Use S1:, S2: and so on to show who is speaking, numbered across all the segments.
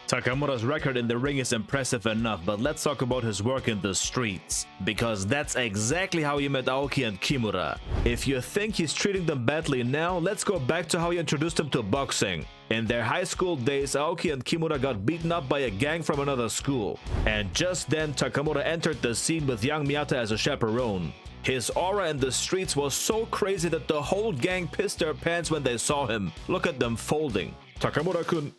S1: Takamura's record in the ring is impressive enough, but let's talk about his work in the streets, because that's exactly how he met Aoki and Kimura. If you think he's treating them badly now, let's go back to how he introduced them to boxing. In their high school days, Aoki and Kimura got beaten up by a gang from another school. And just then, Takamura entered the scene with young Miyata as a chaperone. His aura in the streets was so crazy that the whole gang pissed their pants when they saw him. Look at them folding. Takamura-kun,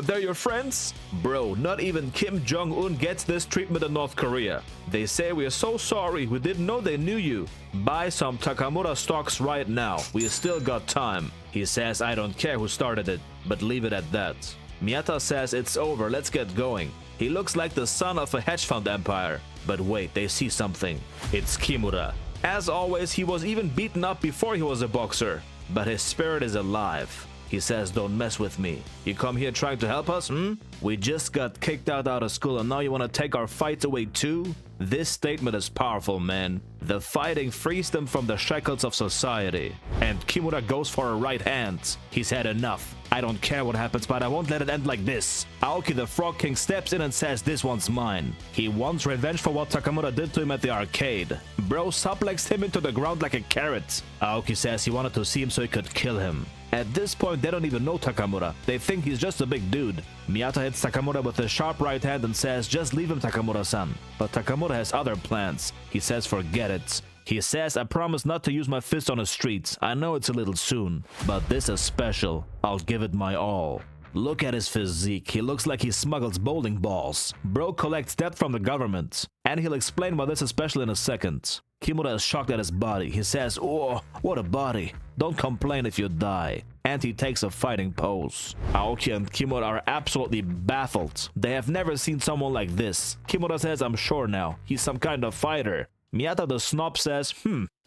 S1: they're your friends? Bro, not even Kim Jong-un gets this treatment in North Korea. They say we're so sorry, we didn't know they knew you. Buy some Takamura stocks right now, we still got time. He says I don't care who started it, but leave it at that. Miyata says it's over, let's get going. He looks like the son of a hedge fund empire. But wait, they see something. It's Kimura. As always, he was even beaten up before he was a boxer. But his spirit is alive. He says, don't mess with me. You come here trying to help us, We just got kicked out of school and now you want to take our fights away too? This statement is powerful, man. The fighting frees them from the shackles of society. And Kimura goes for a right hand. He's had enough. I don't care what happens, but I won't let it end like this. Aoki the Frog King steps in and says this one's mine. He wants revenge for what Takamura did to him at the arcade. Bro suplexed him into the ground like a carrot. Aoki says he wanted to see him so he could kill him. At this point, they don't even know Takamura. They think he's just a big dude. Miyata hits Takamura with a sharp right hand and says, just leave him, Takamura-san. But Takamura has other plans. He says, forget it. He says, I promise not to use my fist on the streets. I know it's a little soon, but this is special. I'll give it my all. Look at his physique. He looks like he smuggles bowling balls. Bro collects debt from the government. And he'll explain why this is special in a second. Kimura is shocked at his body. He says, oh, what a body. Don't complain if you die. And he takes a fighting pose. Aoki and Kimura are absolutely baffled. They have never seen someone like this. Kimura says, I'm sure now. He's some kind of fighter. Miyata the snob says,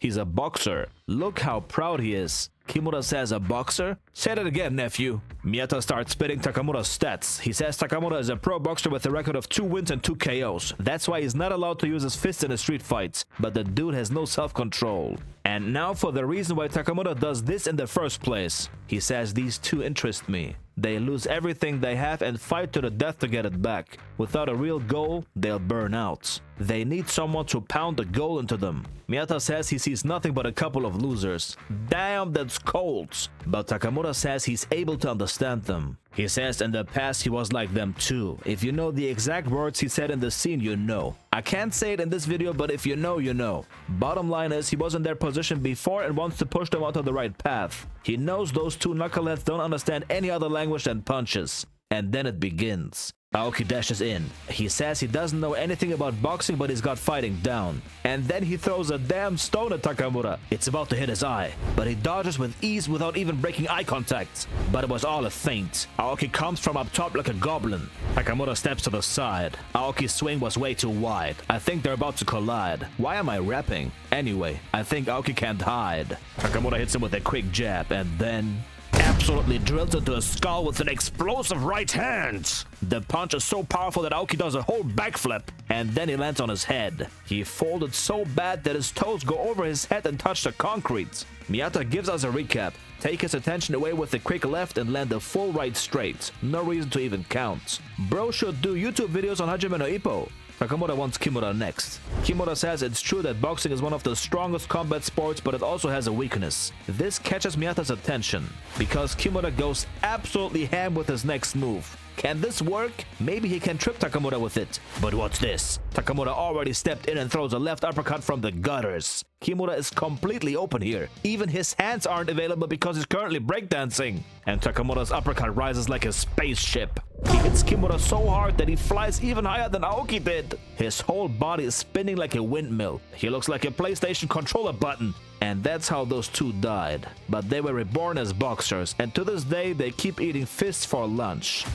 S1: he's a boxer. Look how proud he is. Kimura says, a boxer? Say that again, nephew. Miyata starts spitting Takamura's stats. He says Takamura is a pro boxer with a record of 2 wins and 2 KOs. That's why he's not allowed to use his fists in the street fights. But the dude has no self-control. And now for the reason why Takamura does this in the first place. He says, these two interest me. They lose everything they have and fight to the death to get it back. Without a real goal, they'll burn out. They need someone to pound the goal into them. Miyata says he sees nothing but a couple of losers. Damn, that's cold. But Takamura says he's able to understand them. He says in the past he was like them too. If you know the exact words he said in the scene, you know. I can't say it in this video, but if you know, you know. Bottom line is he was in their position before and wants to push them onto the right path. He knows those two knuckleheads don't understand any other language than punches. And then it begins. Aoki dashes in. He says he doesn't know anything about boxing, but he's got fighting down. And then he throws a damn stone at Takamura. It's about to hit his eye, but he dodges with ease without even breaking eye contact. But it was all a feint. Aoki comes from up top like a goblin. Takamura steps to the side. Aoki's swing was way too wide. I think they're about to collide. Why am I rapping? Anyway, I think Aoki can't hide. Takamura hits him with a quick jab and then absolutely drills into his skull with an explosive right hand. The punch is so powerful that Aoki does a whole backflip, and then he lands on his head. He folded so bad that his toes go over his head and touch the concrete. Miyata gives us a recap. Take his attention away with a quick left and land a full right straight. No reason to even count. Bro should do YouTube videos on Hajime no Ippo. Takamura wants Kimura next. Kimura says it's true that boxing is one of the strongest combat sports, but it also has a weakness. This catches Miyata's attention, because Kimura goes absolutely ham with his next move. Can this work? Maybe he can trip Takamura with it. But what's this? Takamura already stepped in and throws a left uppercut from the gutters. Kimura is completely open here. Even his hands aren't available because he's currently breakdancing. And Takamura's uppercut rises like a spaceship. He hits Kimura so hard that he flies even higher than Aoki did. His whole body is spinning like a windmill. He looks like a PlayStation controller button. And that's how those two died. But they were reborn as boxers, and to this day they keep eating fists for lunch.